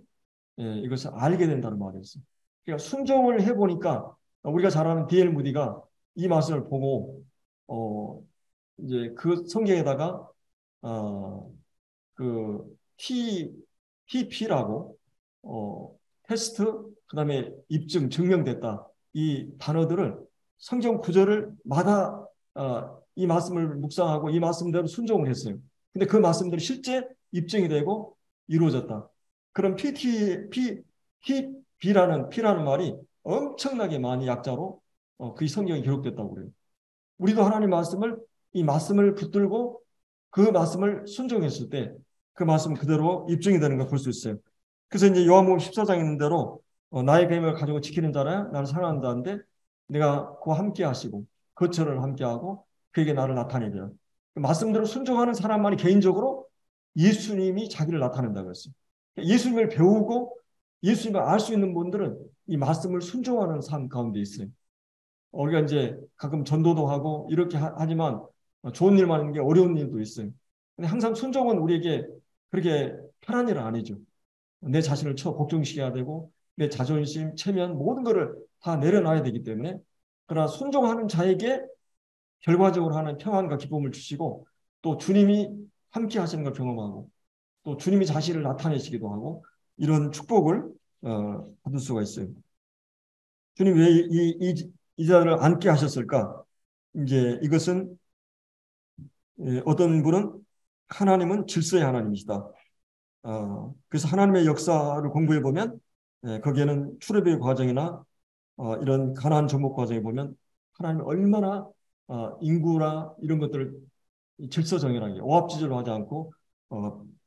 이것을 알게 된다는 말이었어요. 그러니까 순종을 해보니까 우리가 잘 아는 D.L. 무디가 이 말씀을 보고 이제 그 성경에다가 그 TP라고 테스트 그다음에 입증 증명됐다 이 단어들을 성경 구절을 마다 이 말씀을 묵상하고 이 말씀대로 순종을 했어요. 근데 그 말씀들이 실제 입증이 되고 이루어졌다. 그럼 P라는 말이 엄청나게 많이 약자로 그 성경에 기록됐다고 그래요. 우리도 하나님 말씀을 이 말씀을 붙들고 그 말씀을 순종했을 때 그 말씀은 그대로 입증이 되는 걸 볼 수 있어요. 그래서 이제 요한복음 14장에 있는 대로 나의 계명을 가지고 지키는 자는 나를 사랑한다는데 내가 그와 함께 하시고 그처를 함께 하고 그에게 나를 나타내려. 그 말씀대로 순종하는 사람만이 개인적으로 예수님이 자기를 나타낸다고 했어요. 예수님을 배우고 예수님을 알 수 있는 분들은 이 말씀을 순종하는 삶 가운데 있어요. 우리가 이제 가끔 전도도 하고 이렇게 하지만 좋은 일만 하는 게 어려운 일도 있어요. 근데 항상 순종은 우리에게 그렇게 편한 일은 아니죠. 내 자신을 복종시켜야 되고 내 자존심, 체면 모든 것을 다 내려놔야 되기 때문에 그러나 순종하는 자에게 결과적으로 하는 평안과 기쁨을 주시고 또 주님이 함께 하시는 걸 경험하고 또 주님이 자신을 나타내시기도 하고 이런 축복을 받을 수가 있어요. 주님 왜 이 자를 앉게 하셨을까? 이제 이것은 어떤 분은 하나님은 질서의 하나님이시다. 그래서 하나님의 역사를 공부해 보면 거기에는 출애굽의 과정이나 이런 가나안 정복 과정에 보면 하나님이 얼마나 인구나 이런 것들을 질서정연하게 오합지졸로 하지 않고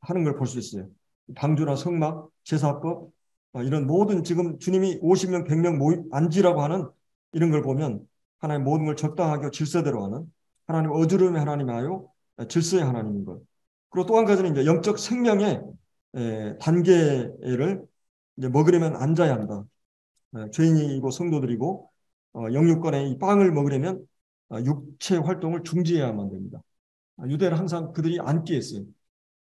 하는 걸 볼 수 있어요. 방주나 성막, 제사법 이런 모든 지금 주님이 50명, 100명 앉으라고 하는 이런 걸 보면 하나님 모든 걸 적당하게 질서대로 하는 하나님 어주름의 하나님이요 질서의 하나님인 것. 그리고 또 한 가지는 이제 영적 생명의 단계를 이제 먹으려면 앉아야 한다. 죄인이고 성도들이고 영육간에 이 빵을 먹으려면 육체 활동을 중지해야만 됩니다. 유대는 항상 그들이 앉게 했어요.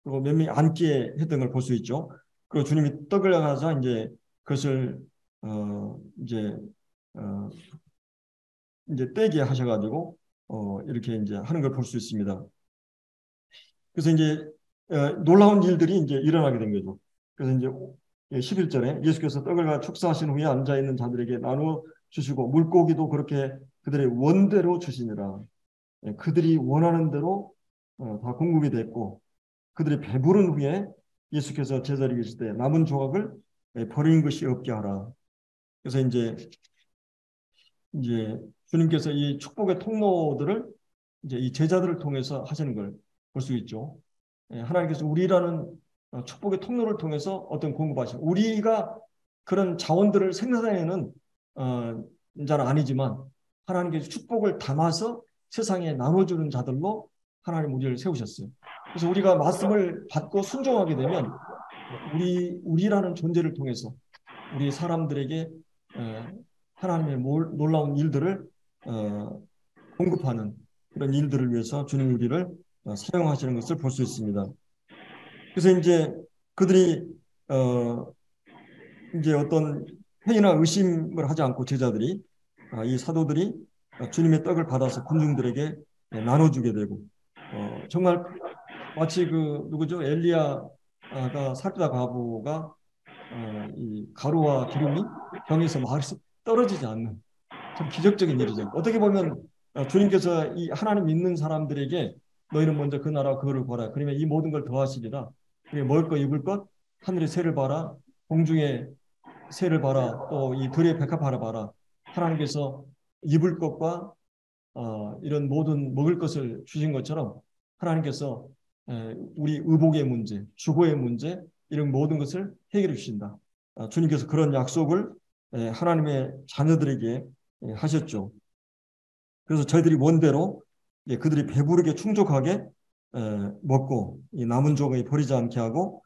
그리고 몇 명이 앉게 했던 걸 볼 수 있죠. 그리고 주님이 떡을 가서 이제 그것을 이제 어, 이제 떼게 하셔가지고 이렇게 이제 하는 걸 볼 수 있습니다. 그래서 이제 놀라운 일들이 이제 일어나게 된 거죠. 그래서 이제 11절에 예수께서 떡을 축사하신 후에 앉아 있는 자들에게 나누어 주시고 물고기도 그렇게 그들의 원대로 주시니라. 그들이 원하는 대로 다 공급이 됐고 그들이 배부른 후에 예수께서 제자리에 계실 때 남은 조각을 버리는 것이 없게 하라. 그래서 이제 주님께서 이 축복의 통로들을 이제 이 제자들을 통해서 하시는 걸 볼 수 있죠. 하나님께서 우리라는 축복의 통로를 통해서 어떤 공급하시고 우리가 그런 자원들을 생산해내는 자는 아니지만 하나님께서 축복을 담아서 세상에 나눠주는 자들로 하나님 우리를 세우셨어요. 그래서 우리가 말씀을 받고 순종하게 되면 우리라는 존재를 통해서 우리 사람들에게 하나님의 놀라운 일들을 공급하는 그런 일들을 위해서 주님 우리를 사용하시는 것을 볼 수 있습니다. 그래서 이제 그들이 이제 어떤 회의나 의심을 하지 않고 제자들이 이 사도들이 주님의 떡을 받아서 군중들에게 나눠주게 되고 정말 마치 그 누구죠? 엘리야가 살피다 과부가 이 가루와 기름이 병에서 마을에서 떨어지지 않는 참 기적적인 일이죠. 어떻게 보면 주님께서 이 하나님 믿는 사람들에게 너희는 먼저 그 나라와 그거를 보라. 그러면 이 모든 걸 더하시리라. 먹을 것 입을 것 하늘의 새를 봐라. 공중의 새를 봐라. 또 이 들의 백합화를 봐라. 하나님께서 입을 것과 이런 모든 먹을 것을 주신 것처럼 하나님께서 우리 의복의 문제, 주거의 문제 이런 모든 것을 해결해 주신다. 주님께서 그런 약속을 하나님의 자녀들에게 하셨죠. 그래서 저희들이 원대로 그들이 배부르게 충족하게 먹고 이 남은 조각이 버리지 않게 하고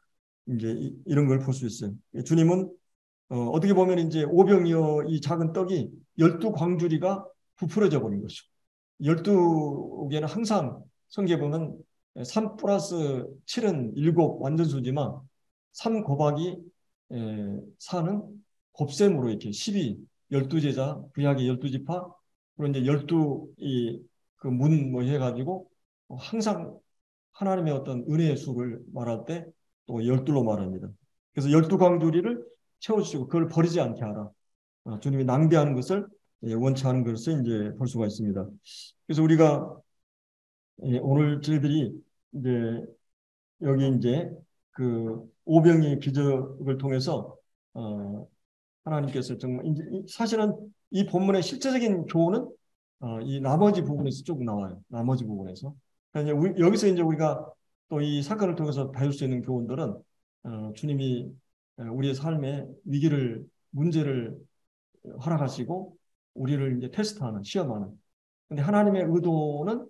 이제 이런 걸 볼 수 있어요. 주님은 어떻게 보면 이제 오병이어 이 작은 떡이 12광주리가 부풀어져 버린 것이죠. 12개는 항상 성경에 보면 3 플러스 7은 7 완전수지만 3 곱하기 4는 곱셈으로 이렇게 12, 12제자, 구약의 12지파, 그리고 이제 12이 그 문 뭐 해가지고 항상 하나님의 어떤 은혜의 수를 말할 때 또 12로 말합니다. 그래서 12광주리를 채워주시고 그걸 버리지 않게 하라. 주님이 낭비하는 것을 원치 않은 것을 이제 볼 수가 있습니다. 그래서 우리가 오늘 저희들이 이제 여기 이제 그 오병이의 기적을 통해서 하나님께서 정말 이제 사실은 이 본문의 실제적인 교훈은 이 나머지 부분에서 쭉 나와요. 나머지 부분에서. 그러니까 이제 여기서 이제 우리가 또 이 사건을 통해서 배울 수 있는 교훈들은 주님이 우리의 삶의 위기를 문제를 허락하시고 우리를 이제 테스트하는 시험하는. 근데 하나님의 의도는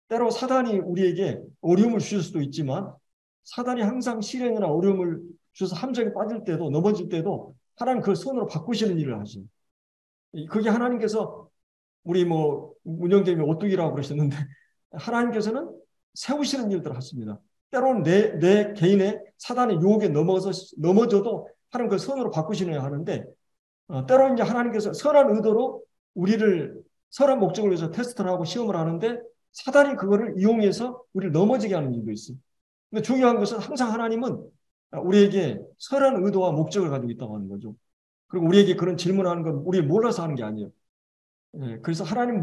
때로 사단이 우리에게 어려움을 주실 수도 있지만 사단이 항상 시련이나 어려움을 주셔서 함정에 빠질 때도 넘어질 때도 하나님 그걸 손으로 바꾸시는 일을 하시는. 그게 하나님께서 우리 뭐 운영자님이 오뚜기라고 그러셨는데 하나님께서는 세우시는 일들을 하십니다. 때로는 내 개인의 사단의 유혹에 넘어져도 하나님 그걸 손으로 바꾸시려야 하는데 때로는 이제 하나님께서 선한 의도로 우리를 선한 목적을 위해서 테스트를 하고 시험을 하는데 사단이 그거를 이용해서 우리를 넘어지게 하는 일도 있어요. 근데 중요한 것은 항상 하나님은 우리에게 선한 의도와 목적을 가지고 있다고 하는 거죠. 그리고 우리에게 그런 질문하는 건 우리 몰라서 하는 게 아니에요. 그래서 하나님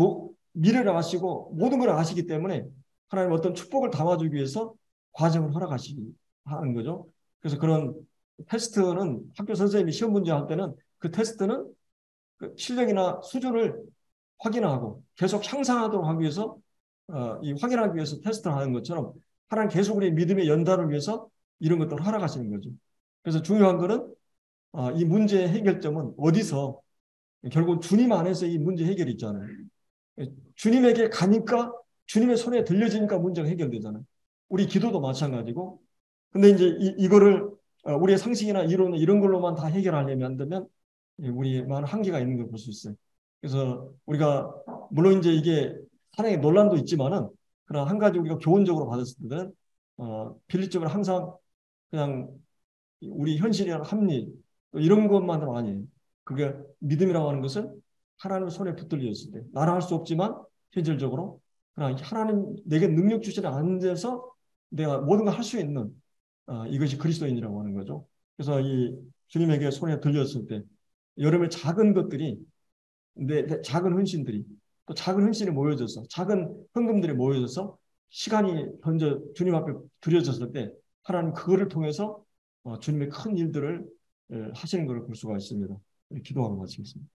미래를 아시고 모든 걸 아시기 때문에 하나님 어떤 축복을 담아주기 위해서 과정을 허락하시기 하는 거죠. 그래서 그런 테스트는 학교 선생님이 시험 문제 할 때는 그 테스트는 그 실력이나 수준을 확인하고 계속 향상하도록 하기 위해서 이 확인하기 위해서 테스트를 하는 것처럼 하나님 계속 우리의 믿음의 연단을 위해서 이런 것들을 허락하시는 거죠. 그래서 중요한 거는 이 문제의 해결점은 어디서 결국 주님 안에서 이 문제 해결이 있잖아요. 주님에게 가니까 주님의 손에 들려지니까 문제가 해결되잖아요. 우리 기도도 마찬가지고. 근데 이제 이거를 우리의 상식이나 이론 이런 걸로만 다 해결하려면 안 되면 우리 많은 한계가 있는 걸 볼 수 있어요. 그래서 우리가 물론 이제 이게 사랑의 논란도 있지만은 그러나 한 가지 우리가 교훈적으로 받았을 때는 빌립적으로 항상 그냥 우리 현실이나 합리 이런 것만으로 아니에요. 그게 믿음이라고 하는 것은 하나님의 손에 붙들려 있을 때 나는 할 수 없지만 현실적으로 그러나 하나님 내게 능력 주시는 안에서 내가 모든 걸 할 수 있는 이것이 그리스도인이라고 하는 거죠. 그래서 이 주님에게 손에 들렸을 때 여러분의 작은 것들이 내 작은 헌신들이 또 작은 헌신이 모여져서 작은 헌금들이 모여져서 시간이 현재 주님 앞에 드려졌을 때 하나님 그거를 통해서 주님의 큰 일들을 하시는 것을 볼 수가 있습니다. 기도하고 마치겠습니다.